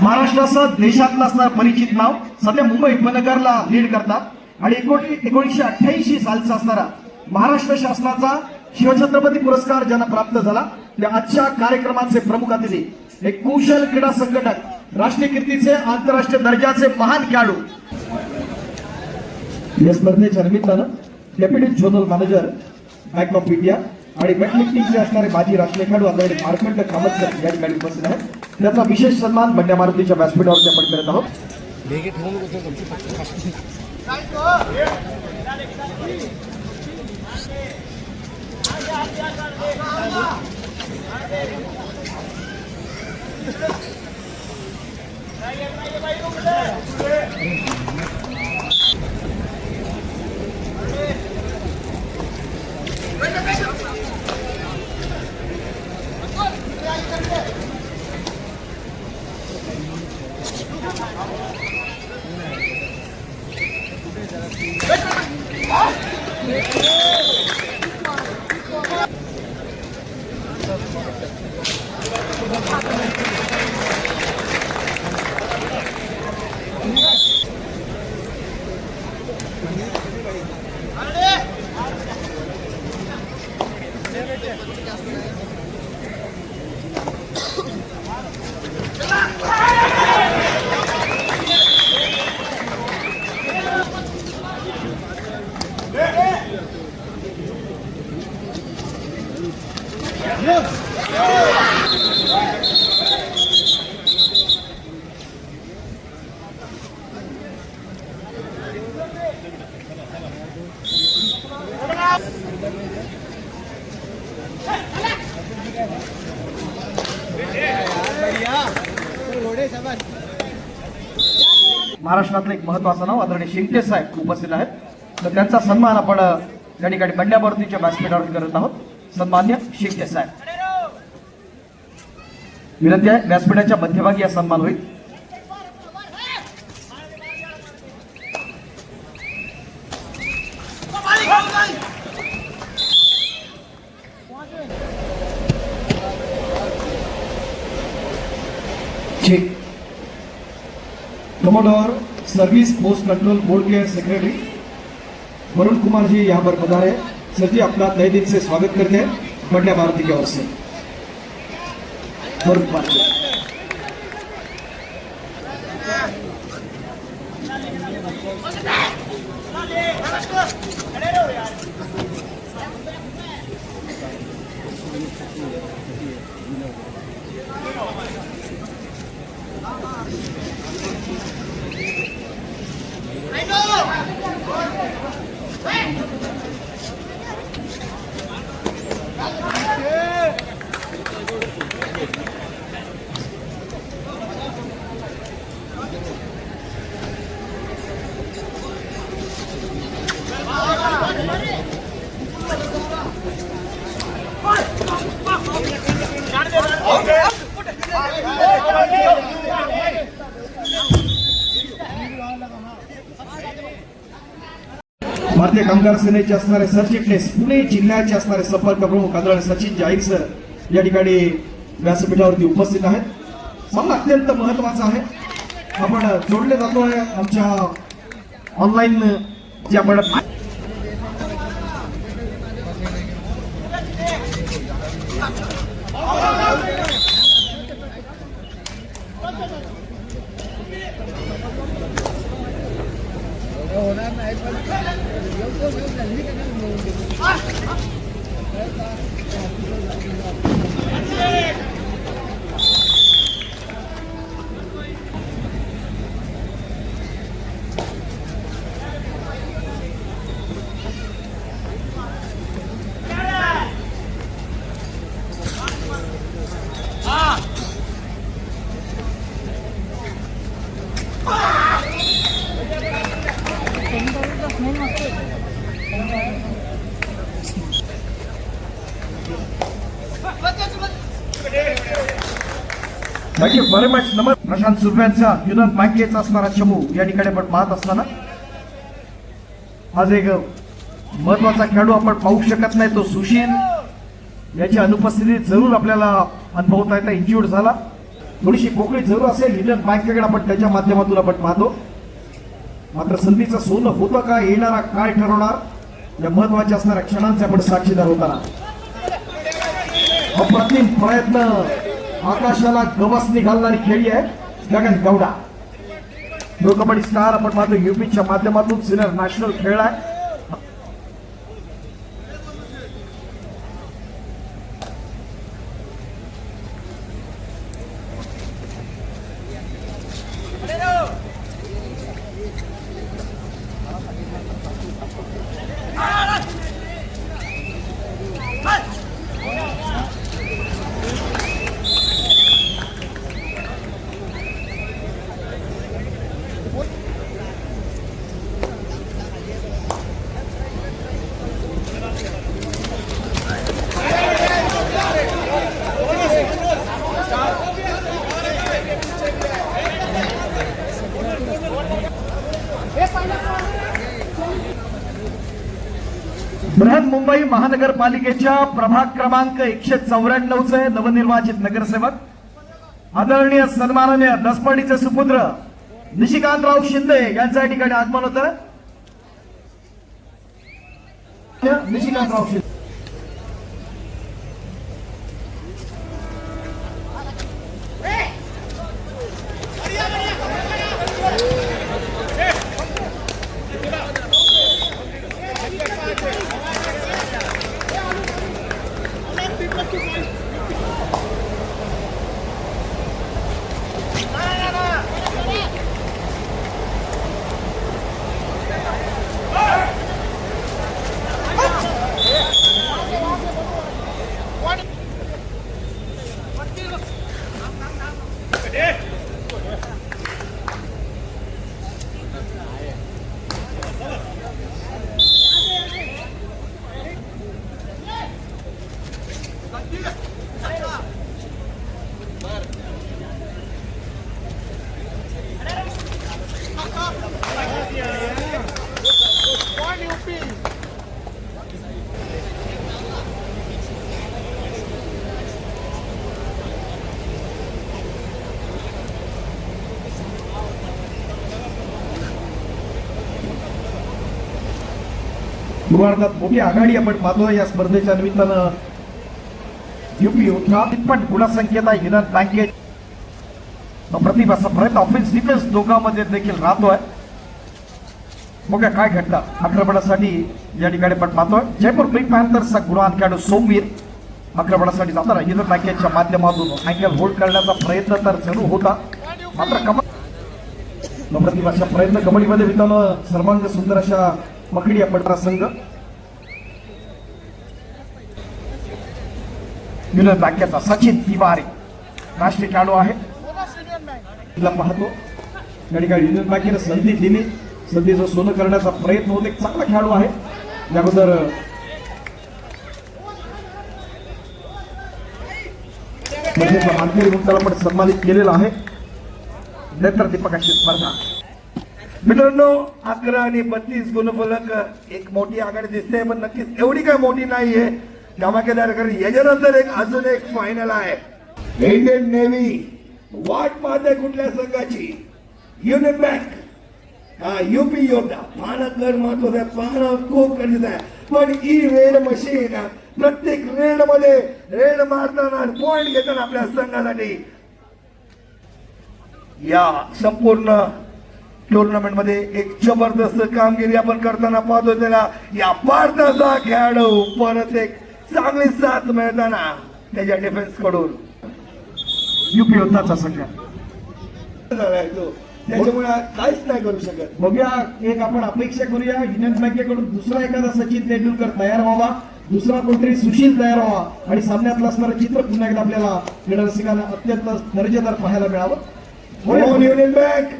महाराष्ट्रासह देशातलं असणारं परिचित नाव सध्या मुंबई उपनगरला लीड करतात आणि 1988 सालचा असणारा महाराष्ट्र शासनाचा शिवछत्रपती पुरस्कार ज्यांना प्राप्त झाला त्या आजच्या कार्यक्रमाचे प्रमुख अतिथी एक कुशल क्रीडा संघटक राष्ट्रीय कीर्तीचे आंतरराष्ट्रीय दर्जाचे महान खेळाडू या स्पर्धेच्या निमित्तानं deputy zonal manager bank of India आणि वेटलिफ्टिंगचे असणारे माजी राष्ट्रीय खेळाडू आदरणीय मार्कंड कामतकर या ठिकाणी उपस्थित आहेत. त्याचा विशेष सन्मान बंड्या मारुतीच्या व्यासपीठावरती आपण करत आहोत. महाराष्ट्रातलं एक महत्वाचं नाव आदरणीय शिंगटे साहेब उपस्थित आहेत. तर त्यांचा सन्मान आपण या ठिकाणी बंड्या मारुतीच्या व्यासपीठावर करत आहोत. सन्मान्य शिंगटे साहेब विनंती आहे व्यासपीठाच्या मध्यभागी हा सन्मान होईल. Commodore service post control board के सेक्रेटरी वरुण कुमार जी यहाँ पर पधारे. सर जी आपका तहे दिल से स्वागत करते हैं बंड्या मारुति की ओर से. वरुण कुमार जी भारतीय कामगार सेनेचे असणारे सरचिटणीस पुणे जिल्ह्याचे असणारे संपर्क प्रमुख आदरणीय सचिन जाईर सर या ठिकाणी व्यासपीठावरती उपस्थित आहेत. मला अत्यंत महत्वाचं आहे आपण जोडले जातोय आमच्या ऑनलाईन जे आपण थँक यू व्हेरी मच. नमस्कार. प्रशांत सुरव्यांचा युनियन बँकेचा असणारा चमू या ठिकाणी आपण पाहत असताना आज एक महत्वाचा खेळाडू आपण पाहू शकत नाही तो सुशील याची अनुपस्थिती जरूर आपल्याला अनुभवता येता. इंज्युअर्ड झाला थोडीशी पोकळी जरूर असेल इंडियन बँकेकडे आपण त्याच्या माध्यमातून आपण पाहतो. मात्र संधीचं सोनं होतं का, येणारा काय ठरवणार या महत्वाच्या असणाऱ्या क्षणांचे आपण साक्षीदार होताना अप्रतिम प्रयत्न. आकाशाला गवसणी घालणारी खेळी आहे गगन गौडा. प्रो कबड्डी स्टार आपण पाहतो युपीच्या माध्यमातून सिनियर नॅशनल खेळलाय. बृहन्मुंबई महानगरपालिकेच्या प्रभाग क्रमांक 194चे नवनिर्वाचित नगरसेवक आदरणीय सन्माननीय दसपडीचे सुपुत्र निशिकांतराव शिंदे यांच्या ठिकाणी आगमन होतं. निशिकांतराव शिंदे भारतात मोठी आघाडी आपण पाहतो या स्पर्धेच्या निमित्तानं. युपी योद्धा पण गुणसंख्येत आहे युनियन बँकेत प्रतिभाचा प्रयत्न ऑफेन्स डिफेन्स दोघांमध्ये देखील राहतोय. मग काय घडतं आक्रमणासाठी या ठिकाणी आपण पाहतोय. जयपूर पिंक पॅन्थर्सचा गुणवान खेळाडू सोमवीर आक्रमणासाठी जाताना युनियन बँकेच्या माध्यमातून अँकल होल्ड करण्याचा प्रयत्न तर जरूर होता. मात्र प्रतिभाचा प्रयत्न कबड्डीमध्ये मित्रांनो सर्वांग सुंदर अशा मकडी आपण संघ युनियन बँकेचा सचिन तिवारी राष्ट्रीय खेळाडू आहे. तिला पाहतो या ठिकाणी युनियन बँकेने संधी दिली. संधीचं सोनं करण्याचा प्रयत्न होतो. एक चांगला खेळाडू आहे. याबद्दल मानकरी मुक्ताला पण सन्मानित केलेला आहे. नेत्र दीपकाची स्पर्धा मित्रांनो 11 आणि 32 गुणफलक एक मोठी आघाडी दिसते पण नक्कीच एवढी काय मोठी नाहीये. धमाकेदार कारण याच्यानंतर अजून एक फायनल आहे. इंडियन नेव्ही वाट पाहते कुठल्या संघाची. युनियन बँक हा युपी योद्धा पाहणं कर महत्वाचं आहे. पाहणं खूप गरजेचं आहे. पण ही रेड मशीन प्रत्येक रेड मध्ये रेड मारताना पॉइंट घेताना आपल्या संघासाठी या संपूर्ण टुर्नामेंट मध्ये एक जबरदस्त कामगिरी आपण करताना पाहतो. त्याला या भारताचा खेळाडू परत एक चांगली साथ मिळताना त्याच्या डिफेन्स कडून युपी योद्धाचा संघ त्याच्यामुळे काहीच नाही करू शकत. बघूया एक आपण अपेक्षा करूया युनियन बँकेकडून दुसरा एखादा सचिन तेंडुलकर तयार व्हावा. दुसरा कोणतरी सुशील तयार व्हावा आणि सामन्यातलं असणारं चित्र पुन्हा एकदा आपल्याला क्रीडा रसिकांना अत्यंत दर्जेदार पाहायला मिळावं. युनियन बँक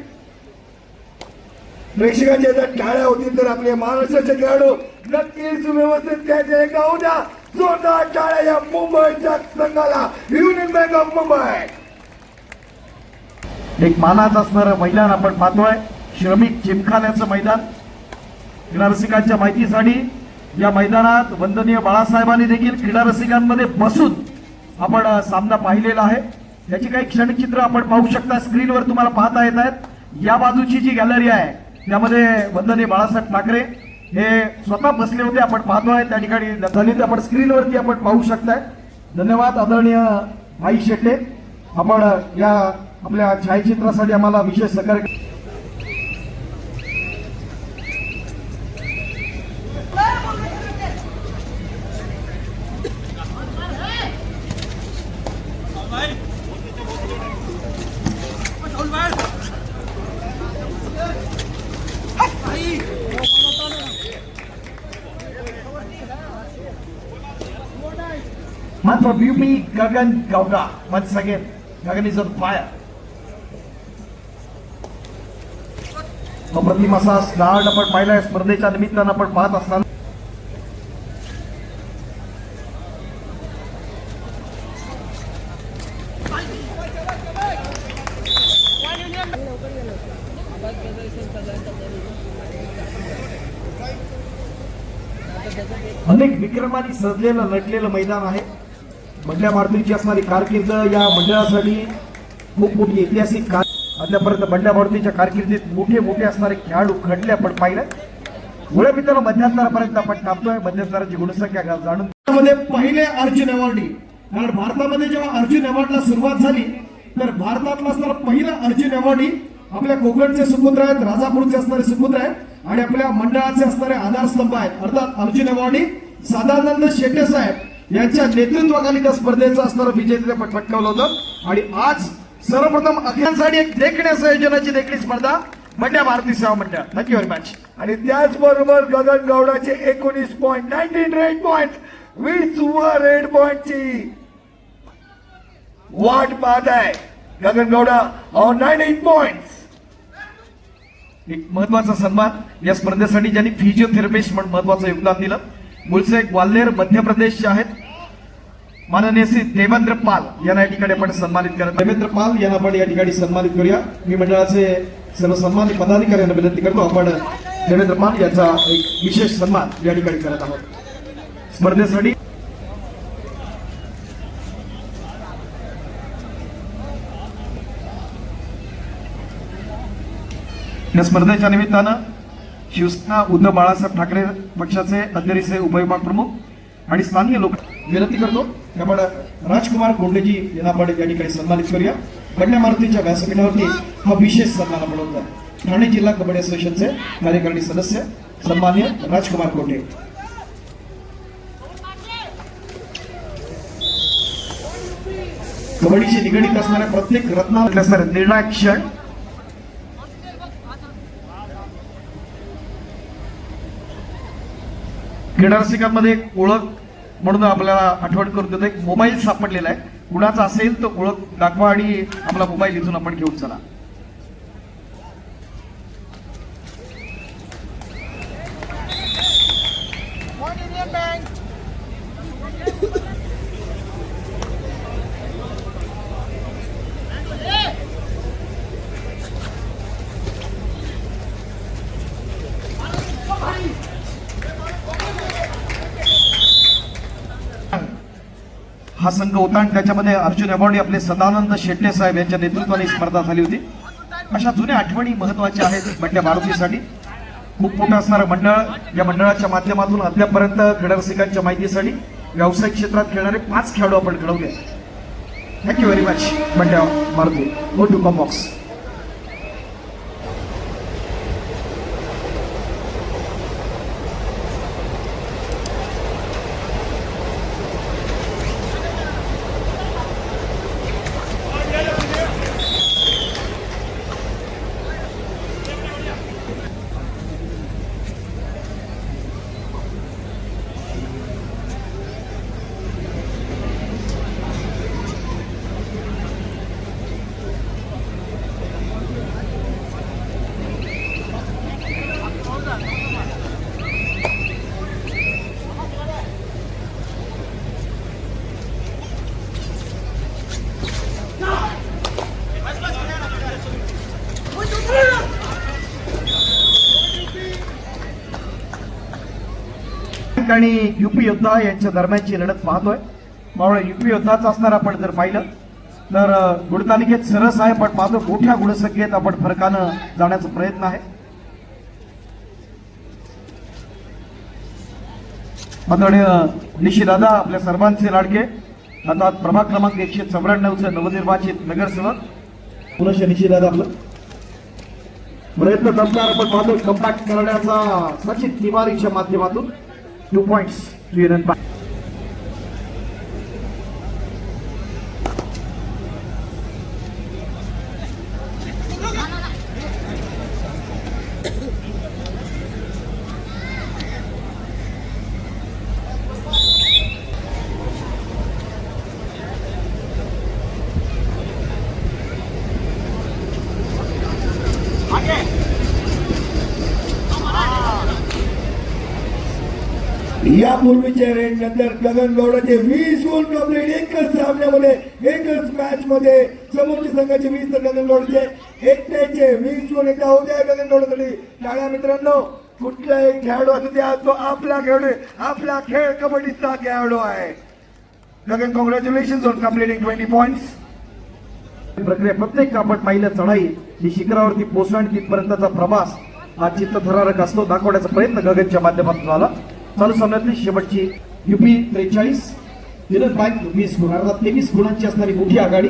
प्रेक्षकांच्या जर टाळ्या होतील तर आपले महाराष्ट्राचे खेळाडू नक्कीच व्यवस्थित त्याचे गाऊ द्या. जोरदार टाळ्या या मुंबईच्या संघाला. युनियन बँक ऑफ मुंबई एक मानाचं असणारं मैदान आपण पाहतोय. श्रमिक जिमखान्याचं मैदान. क्रीडा रसिकांच्या माहितीसाठी या मैदानात वंदनीय बाळासाहेबांनी देखील क्रीडा रसिकांमध्ये बसून आपण सामना पाहिलेला आहे. त्याची काही क्षणिक चित्र आपण पाहू शकता स्क्रीनवर तुम्हाला पाहता येत आहेत। या बाजूची जी गॅलरी आहे त्यामध्ये वंदनीय बाळासाहेब ठाकरे हे स्वतः बसले होते, आपण पाहतोय त्या ठिकाणी दलित आपण स्क्रीनवरती आपण पाहू शकताय। धन्यवाद आदरणीय भाई शेट्टे, आपण या आपल्या छायाचित्रासाठी आम्हाला विशेष सहकार्य। Man for VP Gagan Gowda. Once again, Gagan is on fire. अप्रतिम असा स्टार्ट आपण पाहिलाय स्पर्धेच्या निमित्तानं आपण पाहत असताना अनेक विक्रमांनी सजलेलं नटलेलं मैदान आहे। बंड्या मारुतीची असणारी कारकीर्द या मंडळासाठी खूप मोठी ऐतिहासिक आतापर्यंत बंड्या मारुतीच्या कारकिर्दीत मोठे मोठे असणारे खेळाडू घडले आपण पाहिलं। मुळे मित्रांनो मध्यंतरापर्यंत आपण थांबतोय, मध्यंतराची गुणसंख्या जाणून मध्ये पहिले अर्जुन अवॉर्डी, कारण भारतामध्ये जेव्हा अर्जुन अवॉर्डला सुरुवात झाली तर भारतातला असणारा पहिला अर्जुन अवॉर्डी आपल्या कोकणचे सुपुत्र आहेत, राजापूरचे असणारे सुपुत्र आहेत आणि आपल्या मंडळाचे असणारे आधारस्तंभ आहेत, अर्थात अर्जुन अवॉर्डी सदानंद शेट्टे साहेब यांच्या नेतृत्वाखाली त्या स्पर्धेचं असणारं विजेतेपद पटकावलं होतं। आणि आज सर्वप्रथम अखिलांसाठी एक देखण्या आयोजनाची देखील स्पर्धा बंड्या मारुती सेवा मंडळ। Thank you very much. आणि त्याचबरोबर गगन गौडाचे 19 पॉइंट 19 रेड पॉइंट 20 रेड पॉइंटची वाट पाहत आहे गगन गौडा ऑन 19 पॉइंट्स। एक महत्वाचा सन्मान या स्पर्धेसाठी ज्यांनी फिजिओथेरपिस्ट म्हणून महत्वाचं योगदान दिलं, मूळचे ग्वाल्हेर मध्य प्रदेशचे आहेत, माननीय श्री देवेंद्र पाल यांना या ठिकाणी आपण सन्मानित करत। देवेंद्र पाल यांना आपण या ठिकाणी सन्मानित करूया। मी मंडळाचे सर्व सन्मानित पदाधिकाऱ्यांना विनंती करतो आपण देवेंद्र पाल यांचा एक विशेष सन्मान या ठिकाणी करत आहोत। स्पर्धेसाठी या स्पर्धेच्या निमित्तानं शिवसेना उद्धव बाळासाहेब ठाकरे पक्षाचे अध्यक्ष उपविभाग प्रमुख आणि स्थानीय लोक विनंती करतो की आपण राजकुमार कोंडेजी यांना आपण या ठिकाणी सन्मानित करूया। बंड्या मारुतीच्या व्यासपीठावरती हा विशेष सन्मान आपण होता। ठाणे जिल्हा कबड्डी असोसिएशनचे कार्यकारिणी सदस्य सन्मान्य राजकुमार कोंडे। कबड्डीशी निगडीत असणाऱ्या प्रत्येक रत्नातले असणारे निर्णायक क्षण क्रीडा रसिकांमध्ये एक ओळख म्हणून आपल्याला आठवण करून देतो, एक मोबाईल सापडलेला आहे, कुणाचा असेल तो ओळख दाखवा आणि आपला मोबाईल इथून आपण घेऊन चला। हा संघ होता आणि त्याच्यामध्ये अर्जुन अवॉर्डी आपले सदानंद शेट्टे साहेब यांच्या नेतृत्वाने स्पर्धा झाली होती। अशा जुन्या आठवणी महत्वाच्या आहेत बंड्या मारुतीसाठी। खूप मोठं असणारं मंडळ, या मंडळाच्या माध्यमातून अद्यापर्यंत क्रीडा रसिकांच्या माहितीसाठी व्यावसायिक क्षेत्रात खेळणारे 5 खेळाडू आपण घडवले। Thank you very much Bandya Maruti. Go to come box. आणि युपी योद्धा यांच्या दरम्यानची लढत पाहतोय। मावळ युपी योद्धाचा असणार आपण जर पाहिलं तर गुणतालिकेत सरस आहे, पण मात्र मोठ्या गुणसंख्येत आपण फरकानं जाण्याचा प्रयत्न आहे. मात्र निशिदादा आपल्या सर्वांचे लाडके आता प्रभाग क्रमांक 194 नवनिर्वाचित नगरसेवक पुनश्च निशिदादा आपलं प्रयत्न दमदार आपण पाहतो कम्पॅक्ट करण्याचा सचिन तिवारीच्या माध्यमातून 2 पॉइंट्स यापूर्वीच्या रेड नंतर गगन गौडाचे 20 गुण कंप्लीट एकच सामन्यामध्ये एकच मॅच मध्ये समोरच्या संघाचे 20 तर गगन गौडाचे एकट्याचे 20 गुण एकदा होऊ द्या गगन गौडासाठी. टाळ्या मित्रांनो. कुठलाही खेळाडू असू द्या तो आपला खेळाडू आहे. आपला खेळ कबड्डीचा खेळाडू आहे. गगन कॉंग्रॅच्युलेशन ऑन कंप्लीटिंग 20 पॉइंट्स. प्रक्रिया प्रत्येक आपण पाहिलं चढाई ही शिखरावरती पोहोचणे तिथपर्यंतचा प्रवास हा चित्तथरारक असतो दाखवण्याचा प्रयत्न गगनच्या माध्यमातून झाला. चालू सामन्यातली शेवटची युपी 43 युनियन बँक 20 गुण अर्थात 23 गुणांची असणारी मोठी आघाडी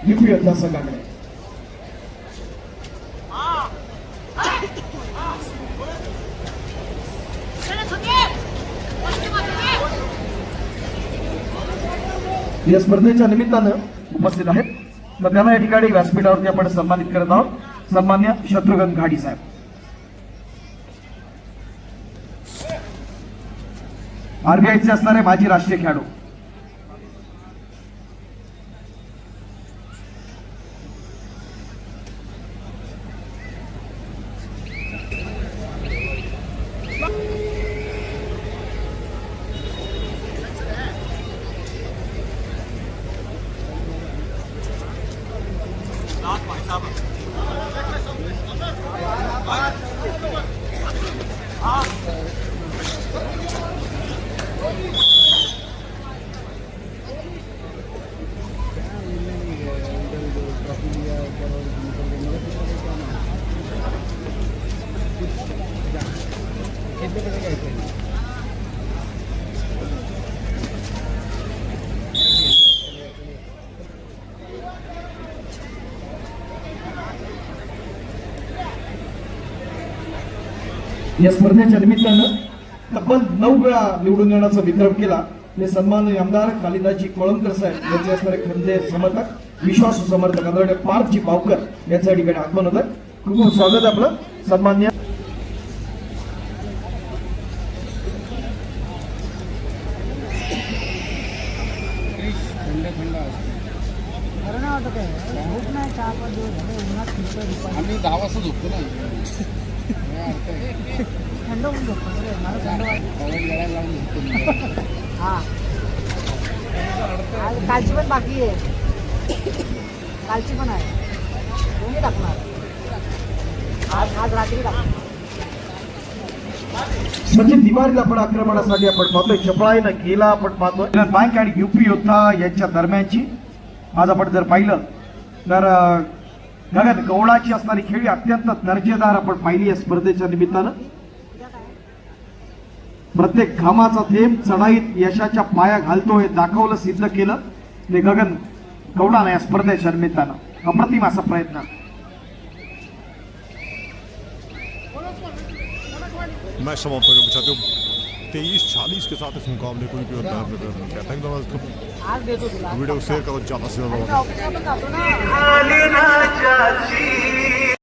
युपी योद्धा संघाकडे. या स्पर्धेच्या निमित्तानं उपस्थित आहेत तर त्यांना या ठिकाणी व्यासपीठावरती आपण सन्मानित करत आहोत. सन्मान्य शत्रुघ्न घाडी साहेब. आरबीआयचे असणारे माजी राष्ट्रीय खेळाडू या स्पर्धेच्या निमित्तानं तब्बल 9 वेळा निवडून येण्याचा विक्रम केला. ते सन्माननीय आमदार कालिदासजी कोळंबकर साहेब यांचे असणारे खंदे समर्थक विश्वासू समर्थक आदरणीय पार्थजी पावकर यांच्या ठिकाणी आगमन होतं. खूप खूप स्वागत आपलं. सन्मान्य आम्ही 10 वाजता झोपतो ना. थंड होऊन झोपतो मला थंड हा कालची पण बाकी आहे. कालची पण आहे. कोणी टाकणार आज रात्री टाकणार. सचिन तिवारीला आपण आक्रमणासाठी आपण पाहतोय चपळाईनं गेला आपण पाहतोय बँक आणि युपी योद्धा यांच्या दरम्यानची आज आपण जर पाहिलं तर गगन गौडाची असणारी खेळी अत्यंत दर्जेदार आपण पाहिली या स्पर्धेच्या निमित्तानं. प्रत्येक घामाचा थेंब चढाईत यशाच्या पाया घालतो हे दाखवलं सिद्ध केलं ते गगन गौडाने या स्पर्धेच्या निमित्तानं अप्रतिम असा प्रयत्न. मैच समाप्त होकर बचाते हो 23-40 के साथ इस मुकाबले को भी होता है. Thank you. आज देतो तुला वीडियो शेयर करो ज़्यादा से ज़्यादा. ऑफिसला पण जातो ना.